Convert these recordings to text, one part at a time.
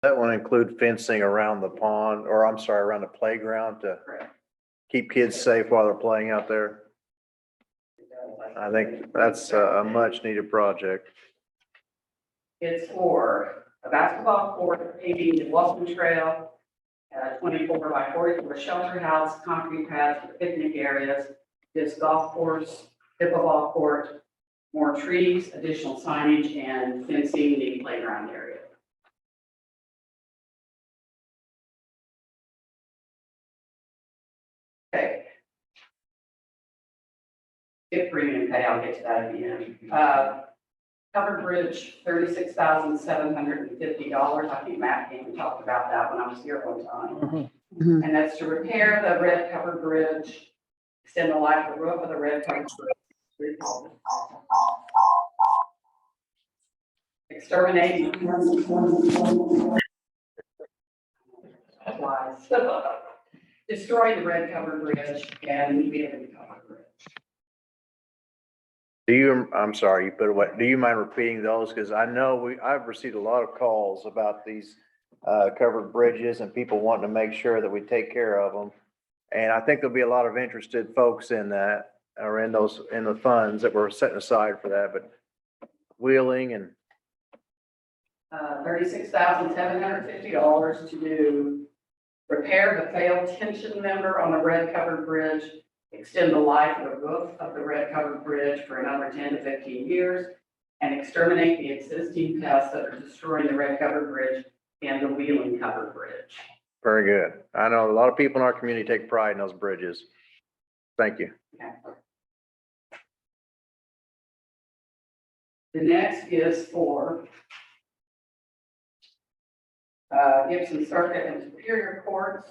That one include fencing around the pond, or I'm sorry, around the playground to Correct. keep kids safe while they're playing out there. I think that's a much needed project. It's for a basketball court, paving and walking trail, 24 by 44 shelter house, concrete pads for picnic areas, disc golf course, pickleball court, more trees, additional signage, and fencing the playground area. Okay. Skip premium pay, I'll get to that at the end. Covered bridge, $36,750. I think Matt came and talked about that when I was here one time. And that's to repair the red covered bridge, extend the life of the roof of the red covered bridge. Exterminating. Destroy the red covered bridge and rebuild the covered bridge. I'm sorry, you put away, do you mind repeating those? Cause I know I've received a lot of calls about these covered bridges and people wanting to make sure that we take care of them. And I think there'll be a lot of interested folks in that, or in the funds that we're setting aside for that, but wheeling and. $36,750 to do repair the failed tension member on the red covered bridge, extend the life of the roof of the red covered bridge for another 10 to 15 years, and exterminate the existing pests that are destroying the red covered bridge and the wheeling covered bridge. Very good. I know a lot of people in our community take pride in those bridges. Thank you. Okay. The next is for Gibson Circuit and Superior Courts.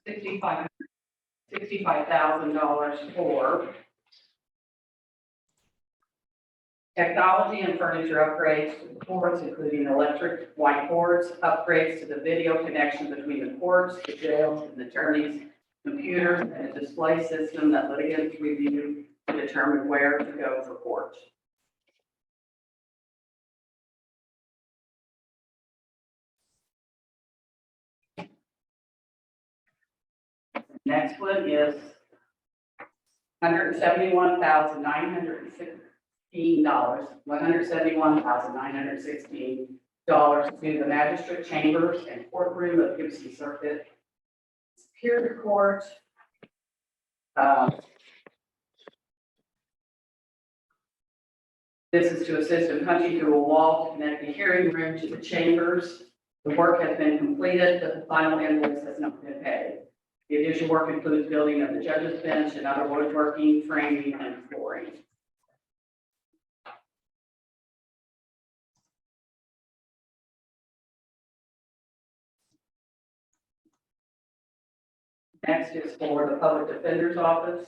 $65,000 for technology and furniture upgrades to the courts, including electric whiteboards, upgrades to the video connection between the courts, the jails, and the attorneys' computers, and a display system that litigants review to determine where to go for court. Next one is $171,916, $171,916 to the magistrate chambers and courtroom of Gibson Circuit, Superior Court. This is to assist in punching through a wall to connect the hearing room to the chambers. The work has been completed, but the final invoice has not been paid. The additional work includes building of the judge's bench and other woodworking, framing, and flooring. Next is for the public defender's office,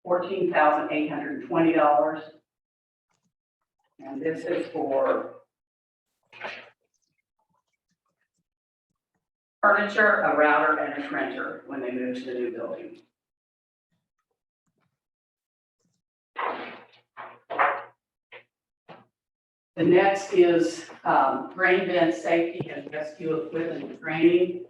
$14,820. And this is for furniture, a router, and a printer when they move to the new building. The next is grain bin safety and rescue equipment and training.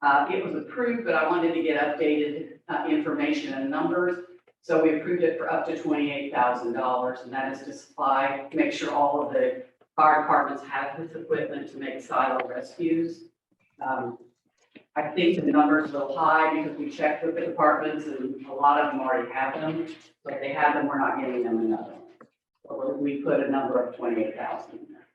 It was approved, but I wanted to get updated information and numbers. So we approved it for up to $28,000, and that is to supply, make sure all of the fire departments have this equipment to make silo rescues. I think the number's a little high because we checked with the departments and a lot of them already have them. So if they have them, we're not giving them another. So we put a number of 28,000 in there.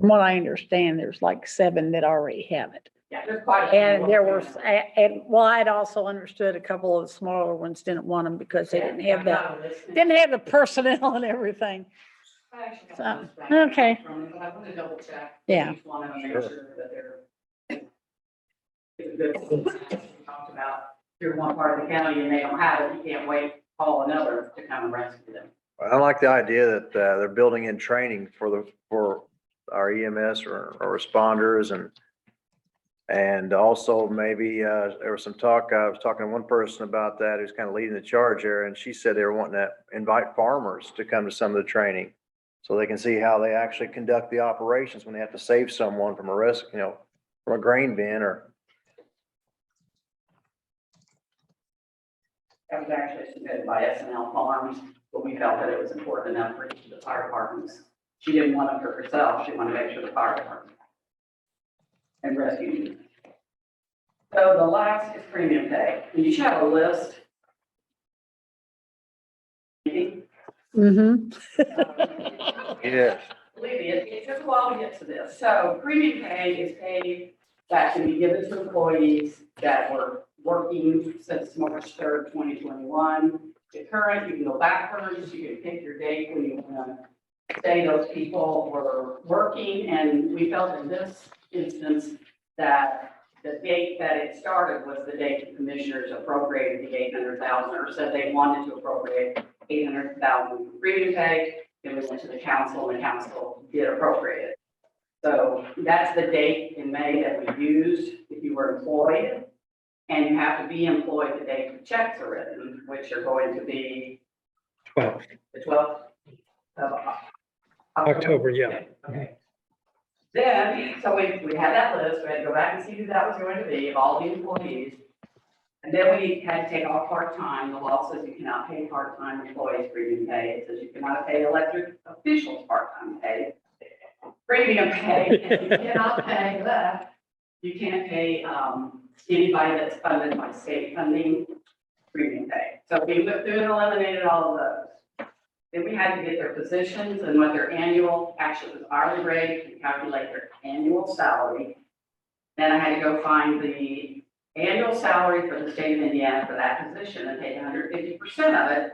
From what I understand, there's like 7 that already have it. Yeah, there's quite a few. And there was, and well, I'd also understood a couple of the smaller ones didn't want them because they didn't have the personnel and everything. So, okay. But I want to double check. Yeah. Each one of them, make sure that they're. It's a good thing. We talked about through one part of the county and they don't have it, you can't wait, call another to come and rescue them. I like the idea that they're building in training for our EMS or responders and also maybe there was some talk, I was talking to one person about that who's kind of leading the charge there, and she said they were wanting to invite farmers to come to some of the training. So they can see how they actually conduct the operations when they have to save someone from a risk, from a grain bin or. That was actually submitted by SNL Farms, but we felt that it was important enough for each of the fire departments. She didn't want it for herself, she wanted to make sure the fire department and rescue unit. So the last is premium pay, and you should have a list. Mm-hmm. Yes. Believe me, it took a while to get to this. So premium pay is pay that can be given to employees that were working since March 3rd, 2021. To current, you can go backwards, you can pick your date when you want to say those people were working. And we felt in this instance that the date that it started was the date the commissioners appropriated the 800,000 or said they wanted to appropriate 800,000 for premium pay. Then we went to the council and the council did appropriate it. So that's the date in May that we used if you were employed. And you have to be employed the day the checks are written, which are going to be 12, the 12th of October, yeah. Okay. Then, so we had that list, we had to go back and see who that was going to be, of all the employees. And then we had to take off part-time. The law says you cannot pay part-time employees premium pay. It says you cannot pay elected officials part-time pay. Premium pay, and you cannot pay that. You can't pay, anybody that's funded by state funding premium pay. So we went through and eliminated all of those. Then we had to get their positions and what their annual, actually it was hourly rate, and calculate their annual salary. Then I had to go find the annual salary for the state of Indiana for that position and take 150% of it.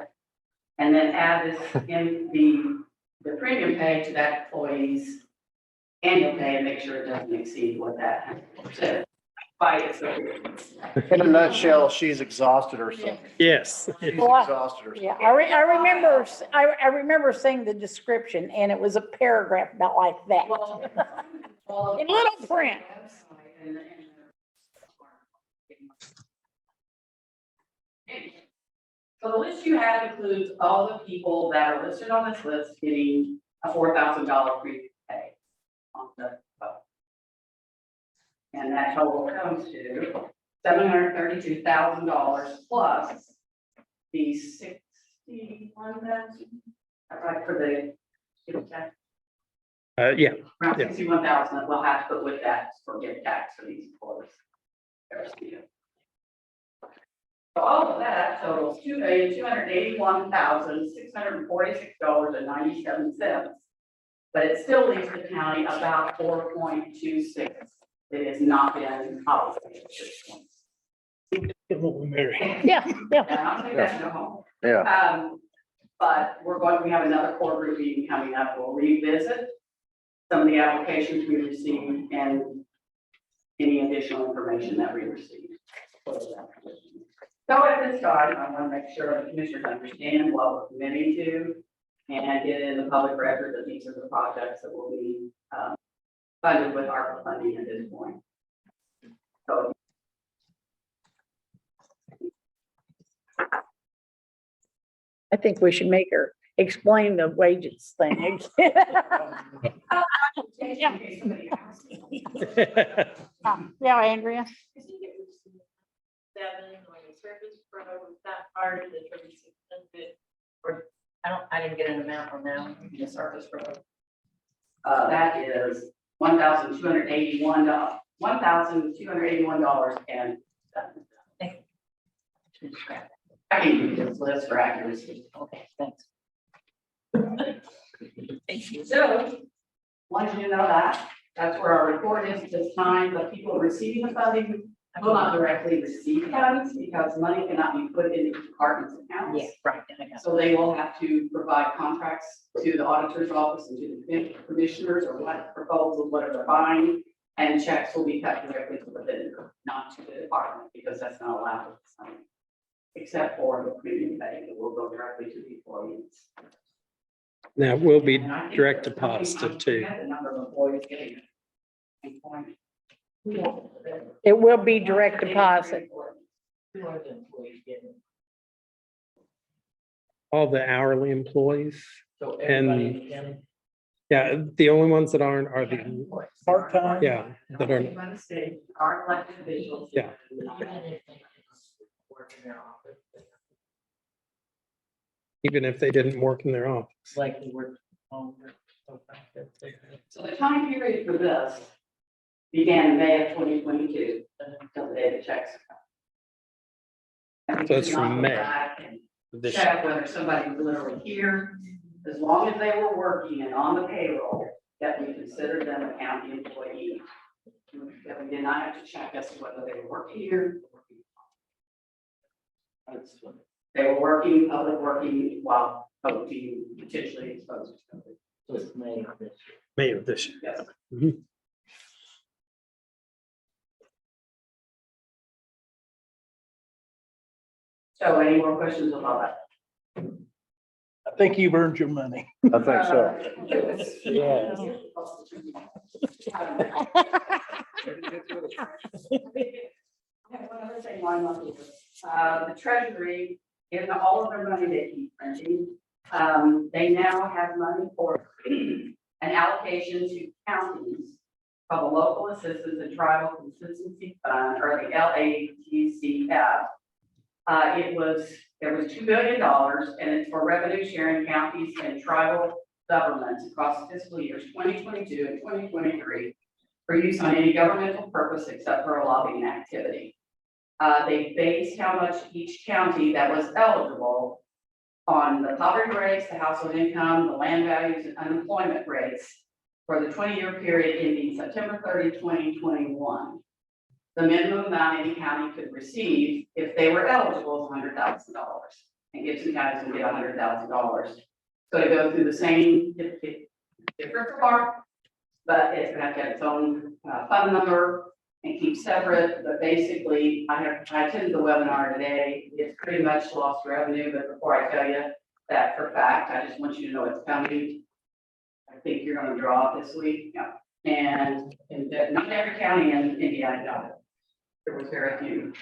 And then add this in the premium pay to that employee's annual pay and make sure it doesn't exceed what that 100% by itself. In a nutshell, she's exhausted herself. Yes. She's Well, exhausted herself. Yeah, I remember seeing the description and it was a paragraph about like that. Well, In little print. So the list you have includes all the people that are listed on this list getting a $4,000 free pay on the vote. And that total comes to $732,000 plus the 61,000. Right, for the, Yeah, around Yeah. 61,000 that we'll have to put with that for get tax for these employees. So all of that totals $2,281,646.97. But it still leaves the county about 4.26. It has not been obligated at this point. Yeah, yeah. And I'll take that to go home. Yeah. But we have another core group meeting coming up. We'll revisit some of the applications we received and any additional information that we received. So at this time, I want to make sure the commissioners understand what we're committing to and get it in the public record that these are the projects that will be funded with ARPA funding at this point. So I think we should make her explain the wages thing. Yeah. Yeah, Andrea. Seven on the surface road, was that part of the 3,600? Or, I didn't get an amount on that one. the surface road. That is $1,281 and I can give you this list for accuracy. Okay, thanks. Thank you. So, wanted you to know that, that's where our report is at this time, but people receiving the funding will not directly receive funds because money cannot be put into departments' accounts. Yeah, right. I got it. So they will have to provide contracts to the auditor's office and to the commissioners or what proposals, whatever they're buying. And checks will be cut directly to the vendor, not to the department, because that's not allowed with this money. Except for the premium pay, it will go directly to the employees. now it will be And I think direct that- deposited too. I had the number of employees getting it. It will be direct deposit. Who are the employees getting? All the hourly employees So And- everybody in the county? Yeah, the only ones that aren't are the, Part-time? yeah, that are, By the state, our elected officials. Yeah. even if they didn't work in their office. Like they work. So the time period for this began in May of 2022, until the day the checks. And we So it's could not from go May back and This, check whether somebody was literally here, as long as they were working and on the payroll, that we considered them a county employee. That we did not have to check as to whether they were working here. They were working, public working, while being potentially exposed to COVID. So it's May of this year. May of this year. Yes. Mhm. So any more questions about that? I think you've earned your money. I think so. Yeah. I have one other thing while I'm up here. The treasury, in all of their money they keep printing, they now have money for an allocation to counties from the Local Assistance and Tribal Consistency Fund, or the LATCF. There was $2 billion, and it's for revenue sharing counties and tribal governments across fiscal years 2022 and 2023 for use on any governmental purpose except for a lobbying activity. They based how much each county that was eligible on the poverty rates, the household income, the land values, and unemployment rates for the 20-year period ending September 30, 2021. The minimum amount any county could receive if they were eligible is $100,000. And Gibson County is going to get $100,000. So to go through the same, different from ARC, but it's going to have its own fund number and keep separate. But basically, I attended the webinar today. It's pretty much lost revenue, but before I tell you that for fact, I just want you to know it's coming. I think you're going to draw it this week. Yeah. And not every county in Indiana got it. There was very few.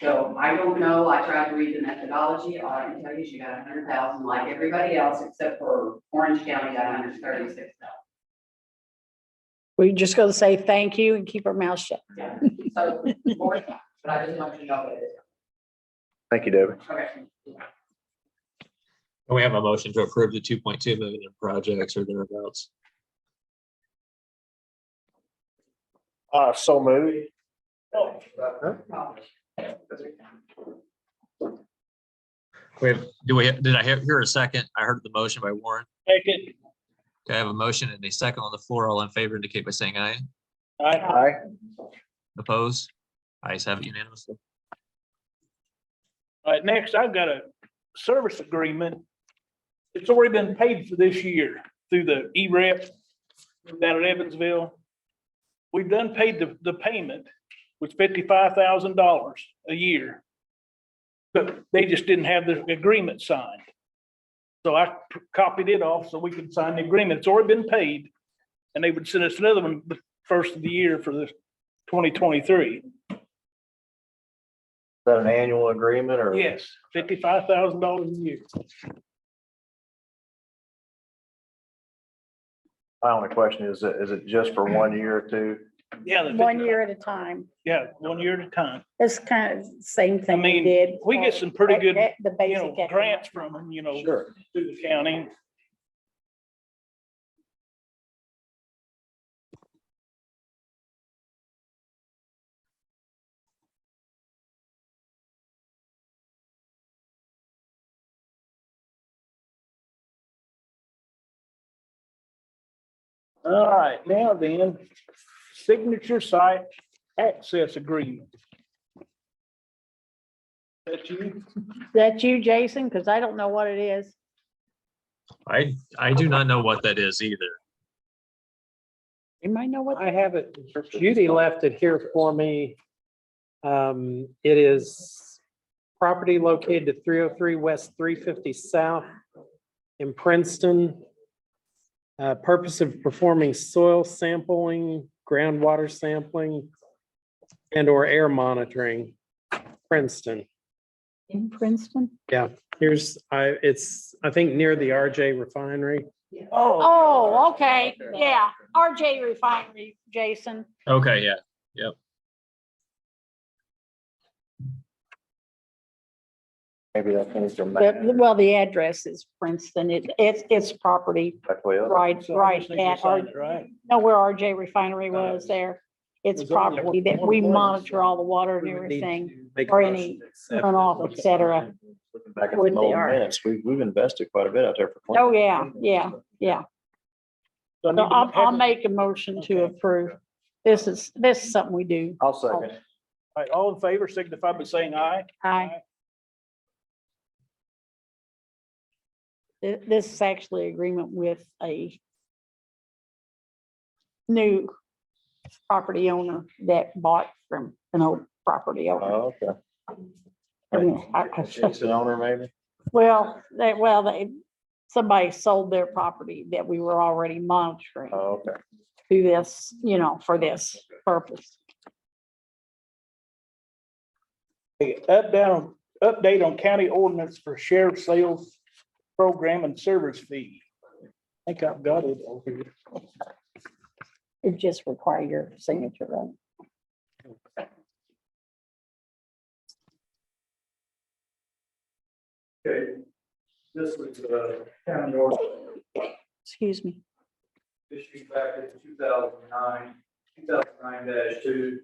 So I don't know. I tried to read the methodology. All I can tell you is you got 100,000 like everybody else, except for Orange County got 136,000. We're just gonna say thank you and keep our mouth shut. Yeah. So more, but I just want you to know what it is. Thank you, David. Okay. We have a motion to approve the 2.2 million in projects or thereabouts. So moved. Did I hear a second? I heard the motion by Warren. Second. Okay, I have a motion and a second on the floor. All in favor indicate by saying aye. Aye. Opposed? Ayes have it unanimously. All right, next I've got a service agreement. It's already been paid for this year through the E-Rep down at Evansville. We've done paid the payment, was $55,000 a year. But they just didn't have the agreement signed. So I copied it off so we could sign the agreement. It's already been paid. And they would send us another one the first of the year for the 2023. Is that an annual agreement or? Yes, $55,000 a year. My only question is it just for 1 year or two? Yeah. the 1 year at a time. Yeah, 1 year at a time. It's kind of the same thing we mean, did. we get some pretty good, The basic. Grants from them, Sure. through the county. All right, now then, signature site access agreement. That you? That you, Jason? Because I don't know what it is. I do not know what that is either. You might know what. I have it, Judy left it here for me. It is property located at 303 West 350 South in Princeton. Purpose of performing soil sampling, groundwater sampling, and or air monitoring, Princeton. In Princeton? Yeah, here's, it's, I think near the RJ refinery. Oh, okay, yeah, RJ Refinery, Jason. Okay, yeah, yep. Maybe that means they're Well, the address is Princeton. It's property right So I at, just need to sign it, right? know where RJ Refinery was there. It's There's only property that one we place. monitor all the water and We would need everything, to make a or motion any to accept runoff, it. et cetera. Looking back at Would some they old are. minutes, we've invested quite a bit out there for. Oh, yeah, yeah, yeah. So I need So to I'll have- make a motion to Okay. approve. This is something we do. I'll second. All right, all in favor signify by saying aye. Aye. This is actually agreement with a new property owner that bought from an old property owner. Oh, okay. I mean, Jason owner maybe? somebody sold their property that we were already monitoring Oh, okay. to this, for this purpose. Okay, update on county ordinance for sheriff sales program and service fee. I think I've got it over here. It just require your signature on Okay, this was county ordinance it. Excuse me. issued back in 2009, 2009-2,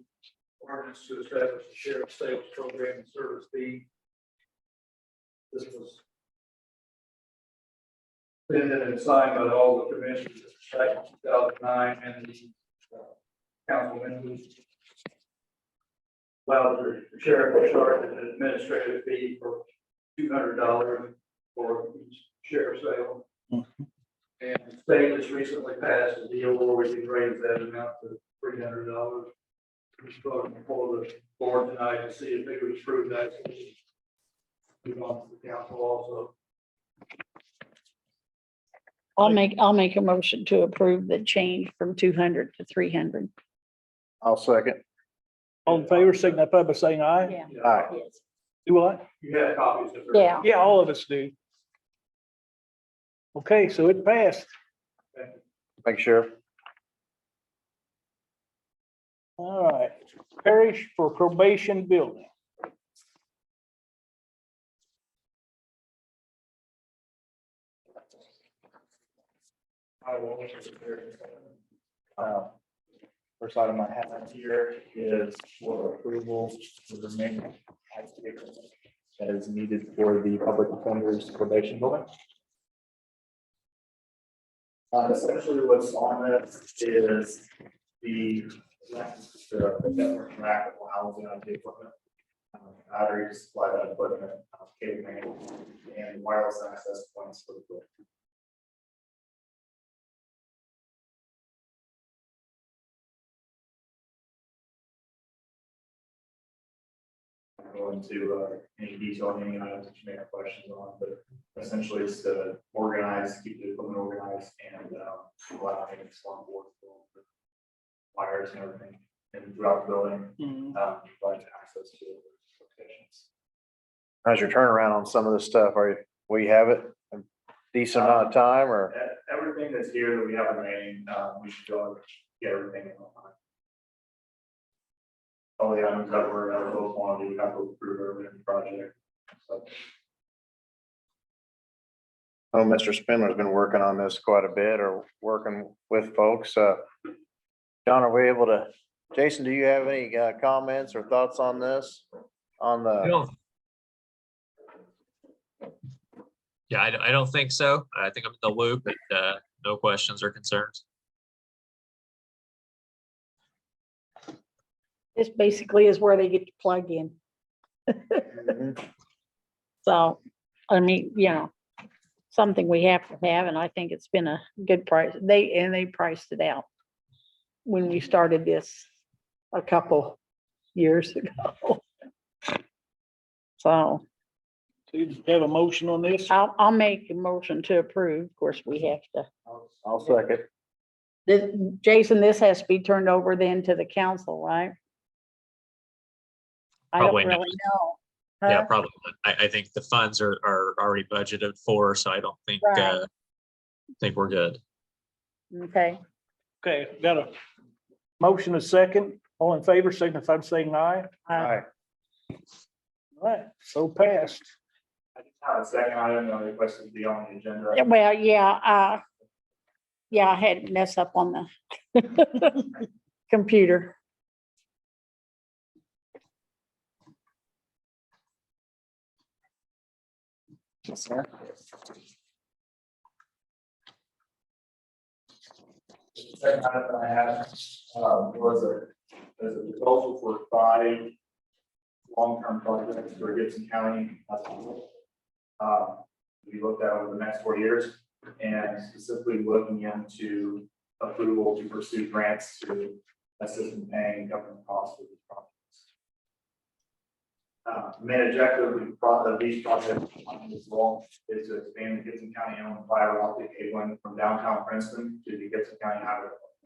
ordinance to establish a sheriff sales program and service fee. This was amended and signed by all the commissioners back in 2009 and the council members. Allowed the sheriff to charge an administrative fee for $200 for each sheriff sale. And the state just recently passed a deal where we can raise that amount to $300. We're voting before the board tonight to see if they would approve that. Move on to the council also. I'll make a motion to approve the change from 200 to 300. I'll second. All in favor signify by saying aye. Yeah. Aye. Yes. Do what? You have copies of it. Yeah. Yeah, all of us do. Okay, so it passed. Make sure. All right, parish for probation building. I will. First item I have here is for approval of the main that is needed for the public defender's probation building. Essentially what's on it is the network rack that will house the equipment. Batteries, supply that equipment, cable management, and wireless access points for the building. Go into any detail on any items that you may have questions on, but essentially it's to organize, keep the equipment organized and allow maintenance on board. Wires and everything and throughout the building, provide access to locations. How's your turnaround on some of this stuff? Will you have it a decent amount of time or? Everything that's here that we have remaining, we should go and get everything in on time. All the items that were eligible quantity, we have to approve every project. So Oh, Mr. Spindler's been working on this quite a bit or working with folks. John, are we able to, Jason, do you have any comments or thoughts on this? On I the, don't. Yeah, I don't think so. I think I'm in the loop and no questions or concerns. This basically is where they get to plug in. Mhm. So, I mean, something we have to have, and I think it's been a good price. They priced it out when we started this a couple years ago. So So you have a motion on this? I'll make a motion to approve. Of course, we have to. I'll second. Jason, this has to be turned over then to the council, right? I don't Probably not. really know. Yeah, Huh? probably. I think the funds are already budgeted for, so I don't think, Right. think we're good. Okay, Okay, got a motion, a second. All in favor, signify by saying aye. uh, All right, so passed. I just have a second item that I requested to be on the agenda. well, yeah, I had it mess up on the computer. Yes, sir. Second item that I had, was a proposal for 5 long-term projects for Gibson County as a whole. We looked at over the next 4 years and specifically looking into approval to pursue grants to assist in paying government costs for these projects. Main objective of these projects as well is to expand the Gibson County owned fiber optic cabling from downtown Princeton to the Gibson County Highway Department.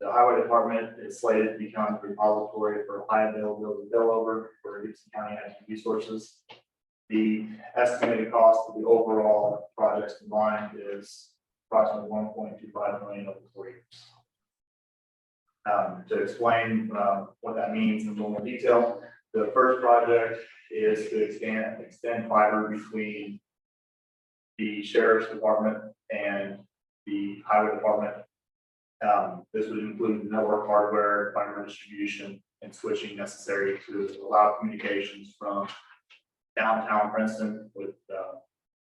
The Highway Department is slated to become the repository for high availability failover for Gibson County energy resources. The estimated cost of the overall projects combined is approximately $1.25 million over 4 years. To explain what that means in a little more detail, the first project is to extend fiber between the sheriff's department and the highway department. This would include network hardware, fiber distribution, and switching necessary to allow communications from downtown Princeton with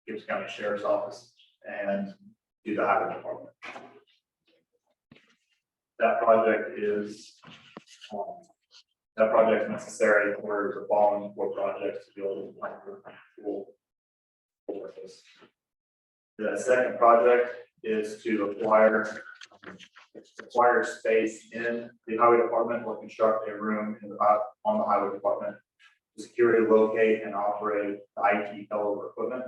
Gibbs County Sheriff's Office and to the highway department. That project is necessary for the following 4 projects to be able to plan for this. The second project is to acquire space in the highway department or construct a room on the highway department to securely locate and operate the IT failover equipment.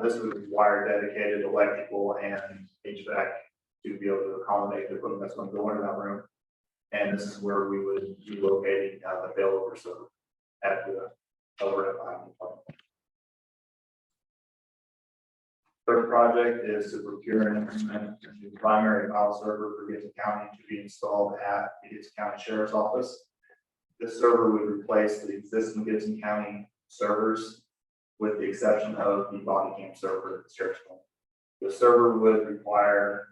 This would require dedicated electrical and HVAC to be able to accommodate the equipment that's going to go into that room. And this is where we would be locating the failover server at the over at the highway department. Third project is to procure and implement the primary file server for Gibson County to be installed at the Gibson County Sheriff's Office. This server would replace the existing Gibson County servers with the exception of the body cam server at the Sheriff's Office. The server would require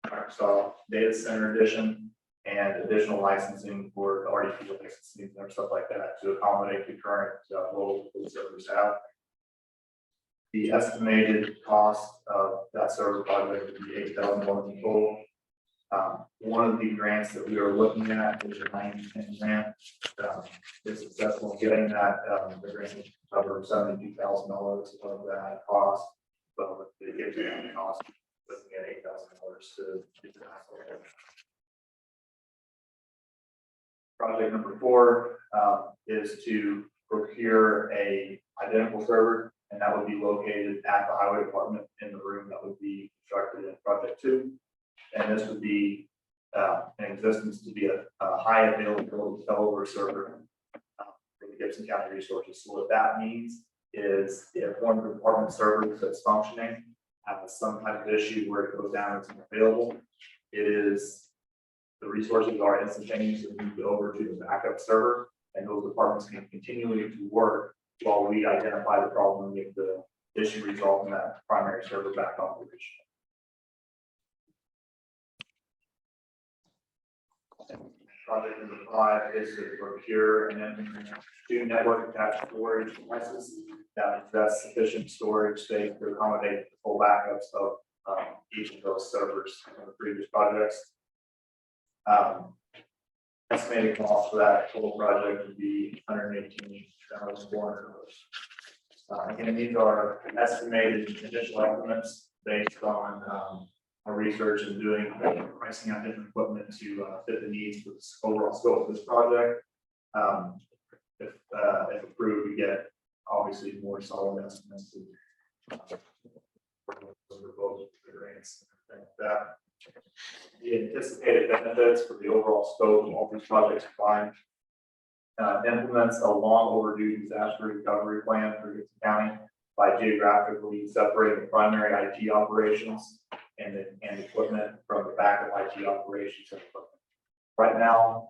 Microsoft Data Center Edition and additional licensing for the RDP licensing and stuff like that to accommodate the current roles the servers have. The estimated cost of that server project would be $8,000 in total. One of the grants that we are looking at is a 90% grant. If successful in getting that, the grant will cover $72,000 of that cost. But with the Gibson cost, looking at $8,000 to do that. Project number 4 is to procure a identical server, and that would be located at the highway department in the room that would be constructed in project 2. And this would be in existence to be a high availability failover server for the Gibson County resources. So what that means is if one of the department servers that's functioning has some type of issue where it goes down, it's unavailable, the resources are instantaneously moved over to the backup server, and those departments can continually to work while we identify the problem and get the issue resolved in that primary server back operation. Project number 5 is to procure and implement 2 network attached storage devices that possess sufficient storage space to accommodate the full backups of each of those servers in the previous projects. Estimated cost for that total project would be $118,400. Again, these are estimated initial estimates based on our research and doing pricing out different equipment to fit the needs for this overall scope of this project. If approved, we get obviously more solid estimates to proposals for grants and things like that. The anticipated benefits for the overall scope of all these projects combined implements a long overdue disaster recovery plan for Gibson County by geographically separating the primary IT operations and equipment from the backup IT operations and equipment. Right now,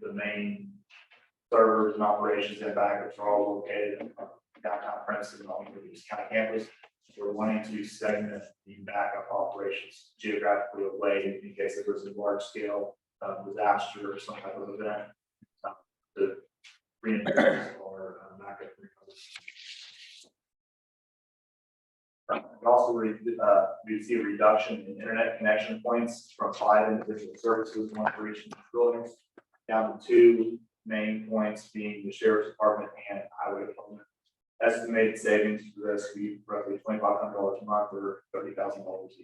the main servers and operations and backups are all located in downtown Princeton on the East County campus. We're wanting to segment the backup operations geographically away in case there was a large scale disaster or some type of event to reinforce or backup recovery. We also we see a reduction in internet connection points from 5 individual services, 1 for each of the buildings, down to 2 main points being the sheriff's department and highway department. Estimated savings for this would be roughly $2,500 a month or $30,000 a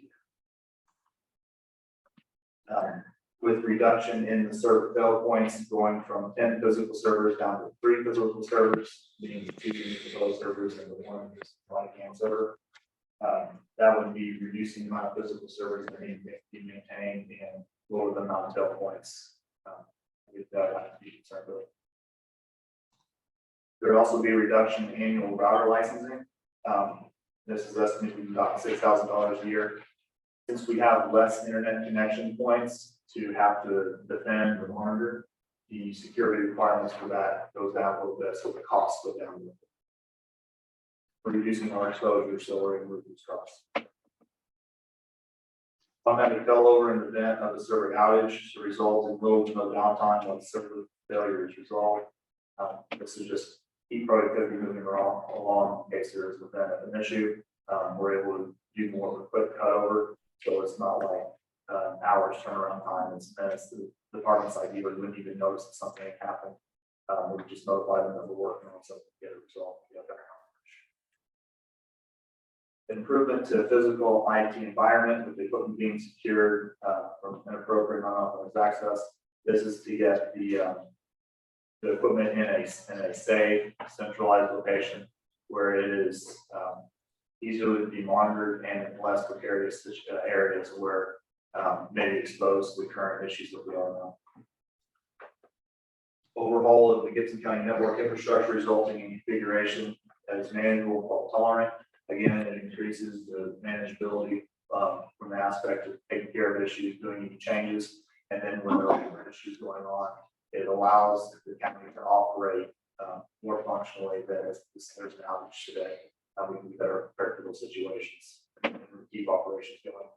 year. With reduction in the server fail points going from 10 physical servers down to 3 physical servers, meaning 2 physical servers and the 1 cam server. That would be reducing the amount of physical servers that need to be maintained and lower the amount of fail points. With that, I have to be concerned with. There would also be a reduction in annual router licensing. This is estimated to be about $6,000 a year. Since we have less internet connection points to have to defend or monitor, the security requirements for that goes down a little bit, so the costs go down a little bit. We're reducing our exposure, so we're able to reduce costs. Automatic failover in the event of a server outage to result in little to no downtime when server failure is resolved. This is just keep productivity moving along in case there is an issue. We're able to do more of a quick cutover, so it's not like hours turnaround time. It's minutes. The department's ideally wouldn't even notice that something happened. We would just notify them that we're working on something to get it resolved. Improvement to physical IT environment with the equipment being secured from inappropriate unauthorized access. This is to get the equipment in a safe, centralized location where it is easier to be monitored and in less precarious areas where may be exposed to the current issues that we all know. Overhaul of the Gibson County network infrastructure resulting in configuration that is manual fault tolerant. Again, it increases the manageability from the aspect of taking care of issues, doing any changes, and then when there are issues going on, it allows the county to operate more functionally than if there's an outage today. We can be better prepared for those situations and keep operations going.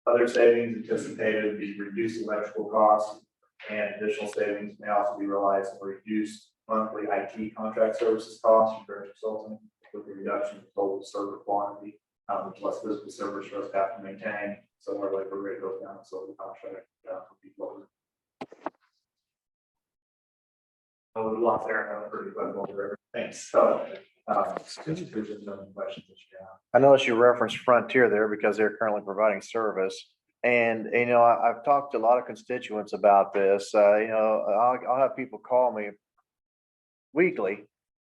Other savings anticipated would be reduced electrical costs, and additional savings may also be realized in reduced monthly IT contract services costs for consulting, with the reduction in total server quantity, plus physical servers for us to have to maintain. So our labor rate goes down, so the contract will be lower. Oh, there's a lot there. I'm pretty glad over everything. So, there's no questions that you have. I noticed you referenced Frontier there because they're currently providing service. And, you know, I've talked to a lot of constituents about this. You know, I'll have people call me weekly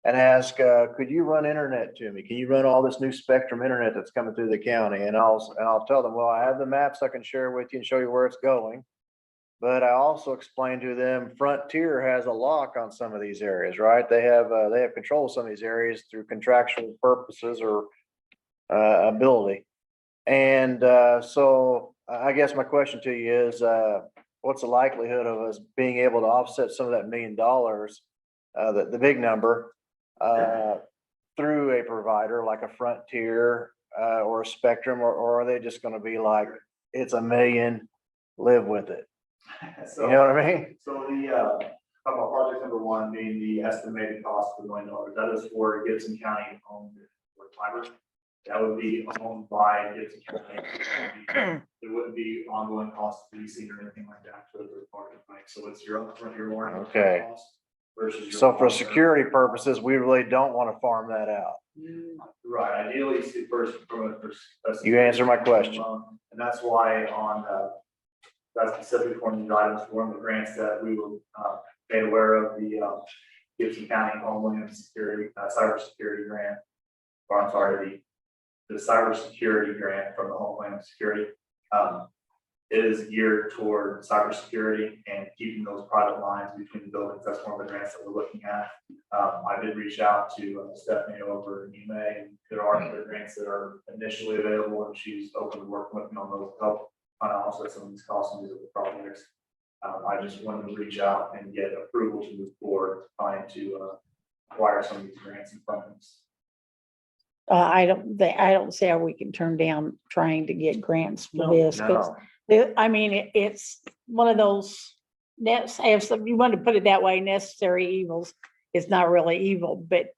and ask, could you run internet to me? Can you run all this new Spectrum internet that's coming through the county? And I'll tell them, well, I have the maps I can share with you and show you where it's going. But I also explained to them, Frontier has a lock on some of these areas, right? They have control of some of these areas through contractual purposes or ability. And so I guess my question to you is, what's the likelihood of us being able to offset some of that $1 million, the big number, through a provider like a Frontier or a Spectrum, or are they just going to be like, it's $1 million, live with it? So, you know what I mean? So the about project number 1 being the estimated cost of $1 million. That is for Gibson County owned fiber. That would be owned by Gibson County. There wouldn't be ongoing cost of leasing or anything like that to a third party. Right? So it's your upfront, your warranty Okay. cost versus your So for long-term. security purposes, we really don't want to farm that out. Right. Ideally, first from a You answer my question. and that's why on that specific one of the items for one of the grants that we were made aware of, the Gibson County Homeland Security cybersecurity grant, or I'm sorry, the cybersecurity grant from the Homeland Security. It is geared toward cybersecurity and keeping those private lines between the buildings. That's one of the grants that we're looking at. I did reach out to Stephanie over in May, and there are other grants that are initially available, and she's open to working with me on those to help kind of offset some of these costs and these other projects. I just wanted to reach out and get approval to move forward, trying to acquire some of these grants and funds. I don't see how we can turn down trying to get grants for No, this, because No, I mean, it's one of those, you want to put it that way, necessary evils. It's not really evil, but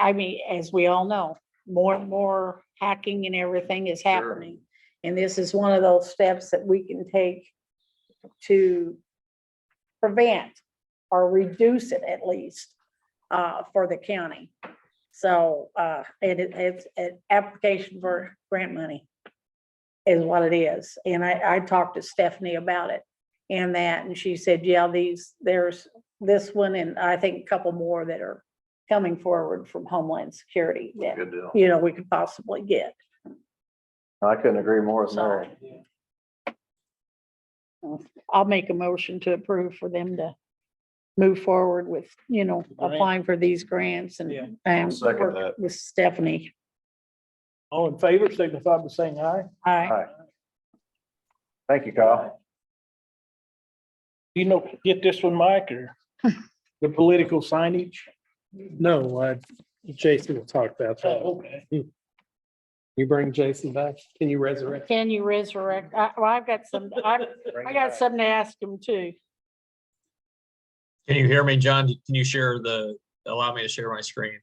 I mean, as we all know, more and more hacking and everything is happening. And this is one of those steps that we can take to prevent or reduce it at least, for the county. So, it's an application for grant money is what it is. And I talked to Stephanie about it and she said, yeah, there's this one, and I think a couple more that are coming forward from Homeland Security that, good deal. you know, we could possibly get. I couldn't agree more with Mary. I'll make a motion to approve for them to move forward with, you know, Grant. applying for these grants Yeah. and second work that. with Stephanie. All in favor, signify by saying aye. Aye. Thank you, Kyle. You know, get this one, Mike, or the political signage? No, Jason will talk about that. Okay. You bring Jason back? Can you resurrect? Can you resurrect? Well, I've got some, I got something to ask him too. Can you hear me, John? Can you allow me to share my screen?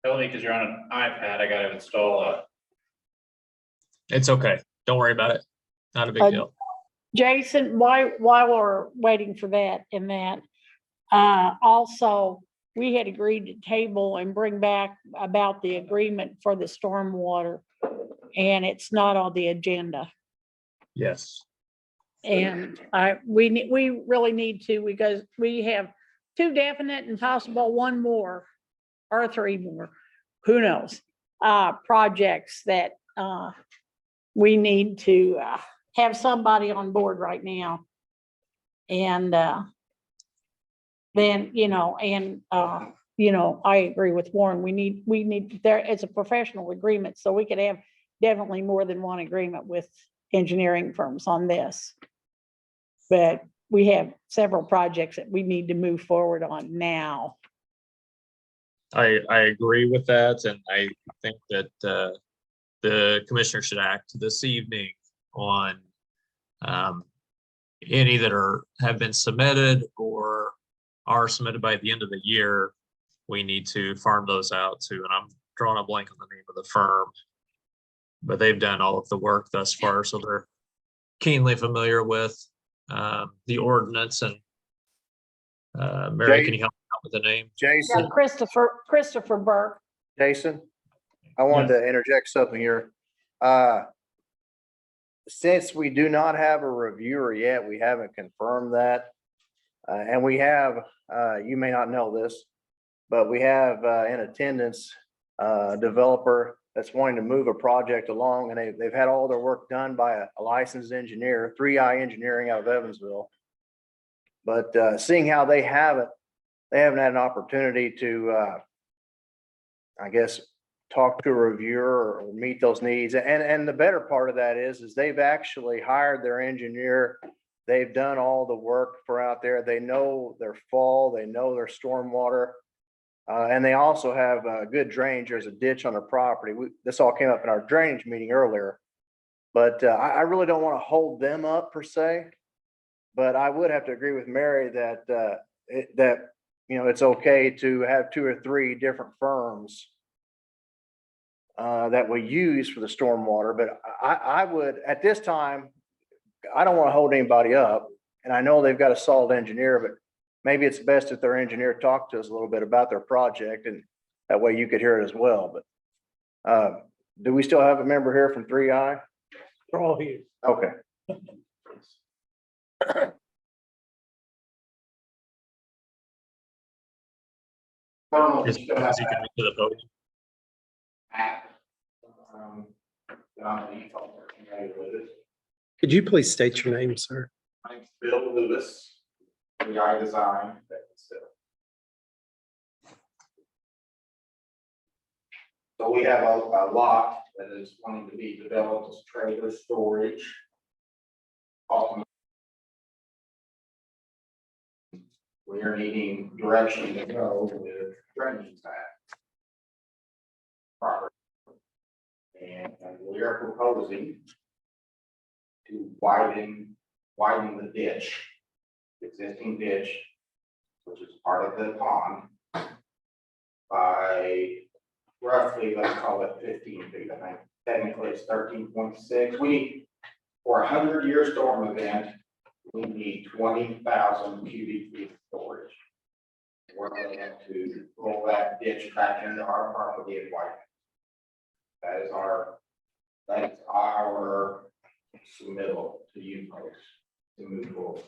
Only because you're on an iPad, I gotta install a. It's okay. Don't worry about it. Not a big Uh, deal. Jason, while we're waiting for that and that, also, we had agreed to table and bring back about the agreement for the stormwater. And it's not on the agenda. Yes. And we really need to, because we have 2 definite and possible 1 more or 3 more, who knows, projects that, we need to, have somebody on board right now. And, then, you know, I agree with Warren. We need, it's a professional agreement, so we could have definitely more than 1 agreement with engineering firms on this. But we have several projects that we need to move forward on now. I agree with that, and I think that the commissioner should act this evening on any that have been submitted or are submitted by the end of the year. We need to farm those out to, and I'm drawing a blank on the name of the firm, but they've done all of the work thus far, so they're keenly familiar with the ordinance. And Mary, can you help me out with the name? Jason, Christopher Burke. Jason, I wanted to interject something here. Since we do not have a reviewer yet, we haven't confirmed that. And we have, you may not know this, but we have in attendance a developer that's wanting to move a project along, and they've had all their work done by a licensed engineer, 3i Engineering out of Evansville. But seeing how they haven't had an opportunity to, I guess, talk to a reviewer or meet those needs. And the better part of that is they've actually hired their engineer. They've done all the work for out there. They know their fall, they know their stormwater. And they also have good drainage. There's a ditch on their property. This all came up in our drainage meeting earlier. But I really don't want to hold them up per se. But I would have to agree with Mary that it's okay to have 2 or 3 different firms that we use for the stormwater. But I would, at this time, I don't want to hold anybody up. And I know they've got a solid engineer, but maybe it's best if their engineer talked to us a little bit about their project, and that way you could hear it as well. But do we still have a member here from 3i? They're all here. Okay. Thermal Is he coming to the podium? app. On the e-phone, familiar with it. Could you please state your name, sir? My name's Bill Lewis, I Design. So we have a lot that is wanting to be developed as trailer storage. Ultimately, we are needing direction to go with drainage that property. And we are proposing to widen the ditch, existing ditch, which is part of the pond, by roughly, let's call it 15 feet. I think technically it's 13.6. For a 100-year storm event, we need 20,000 cubic feet of storage. We're going to have to roll that ditch back into our property and widen. That is our submittal to you folks to move forward.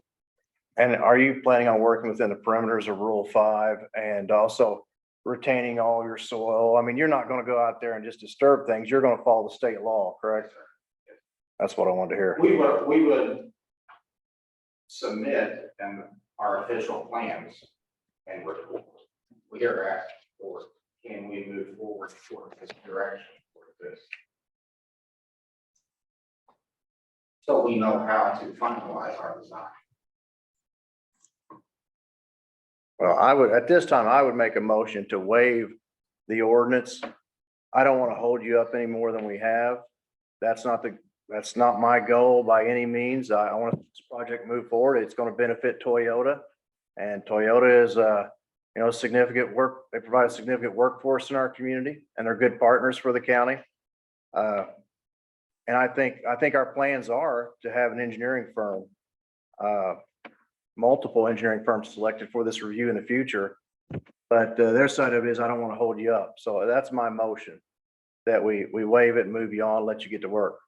And are you planning on working within the perimeters of Rule 5 and also retaining all your soil? I mean, you're not gonna go out there and just disturb things. You're gonna follow the state law, correct? That's what I wanted to hear. We would submit our official plans and report. We are asking for, can we move forward toward this direction, toward this? So we know how to finalize our design. Well, at this time, I would make a motion to waive the ordinance. I don't want to hold you up any more than we have. That's not my goal by any means. I want this project to move forward. It's going to benefit Toyota. And Toyota is significant work. They provide a significant workforce in our community and they're good partners for the county. And I think our plans are to have an engineering firm, multiple engineering firms selected for this review in the future. But their side of it is I don't want to hold you up. So that's my motion, that we waive it, move you on, let you get to work.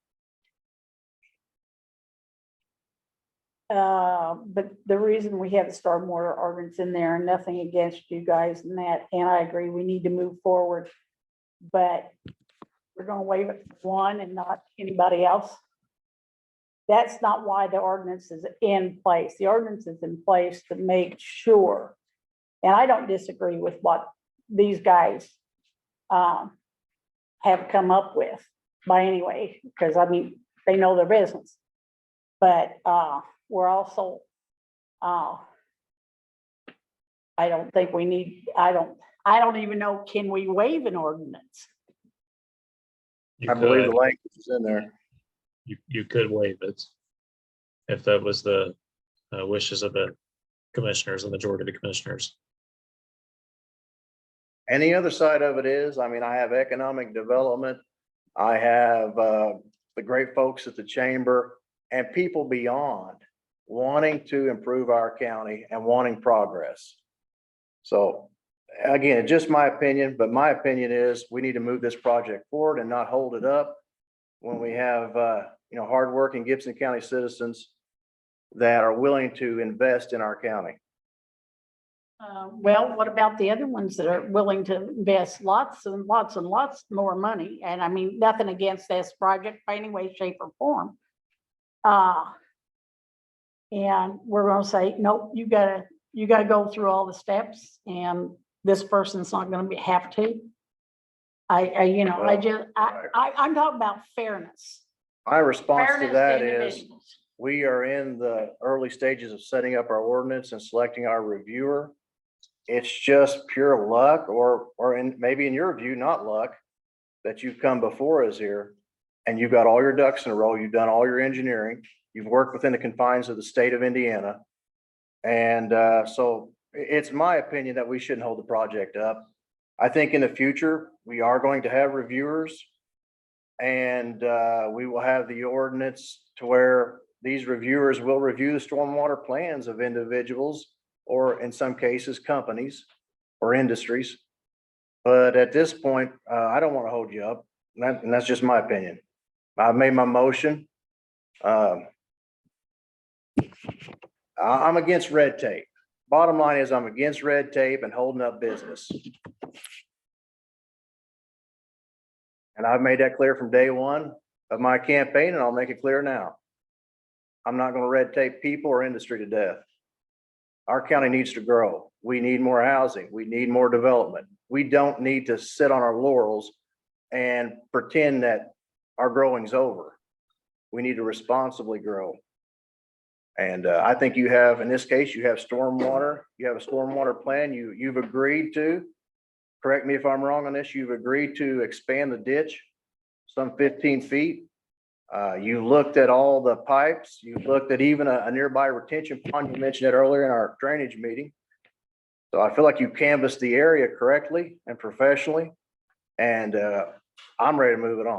But the reason we have the stormwater ordinance in there, and nothing against you guys and that, and I agree, we need to move forward. But we're gonna waive it for one and not anybody else. That's not why the ordinance is in place. The ordinance is in place to make sure, and I don't disagree with what these guys have come up with by any way, because I mean, they know their business. But we're also, I don't think we need, I don't even know, can we waive an ordinance? You I believe the could, language is in there. you could waive it. If that was the wishes of the commissioners, the majority of the commissioners. And the other side of it is, I mean, I have economic development. I have the great folks at the chamber and people beyond wanting to improve our county and wanting progress. So again, just my opinion, but my opinion is we need to move this project forward and not hold it up when we have, hardworking Gibson County citizens that are willing to invest in our county. Well, what about the other ones that are willing to invest lots and lots and lots more money? And I mean, nothing against this project by any way, shape or form. And we're gonna say, nope, you gotta go through all the steps and this person's not gonna have to. I'm talking about fairness. My response to Fairness that is, individuals. we are in the early stages of setting up our ordinance and selecting our reviewer. It's just pure luck or maybe in your view, not luck, that you've come before us here and you've got all your ducks in a row. You've done all your engineering. You've worked within the confines of the state of Indiana. And so it's my opinion that we shouldn't hold the project up. I think in the future, we are going to have reviewers. And we will have the ordinance to where these reviewers will review the stormwater plans of individuals or in some cases, companies or industries. But at this point, I don't want to hold you up. And that's just my opinion. I've made my motion. I'm against red tape. bottom line is I'm against red tape and holding up business. And I've made that clear from day one of my campaign, and I'll make it clear now. I'm not gonna red tape people or industry to death. Our county needs to grow. We need more housing. We need more development. We don't need to sit on our laurels and pretend that our growing's over. We need to responsibly grow. And I think you have, in this case, you have stormwater, you have a stormwater plan you've agreed to. Correct me if I'm wrong on this, you've agreed to expand the ditch some 15 feet. You looked at all the pipes, you looked at even a nearby retention pond, you mentioned it earlier in our drainage meeting. So I feel like you canvassed the area correctly and professionally, and I'm ready to move it on.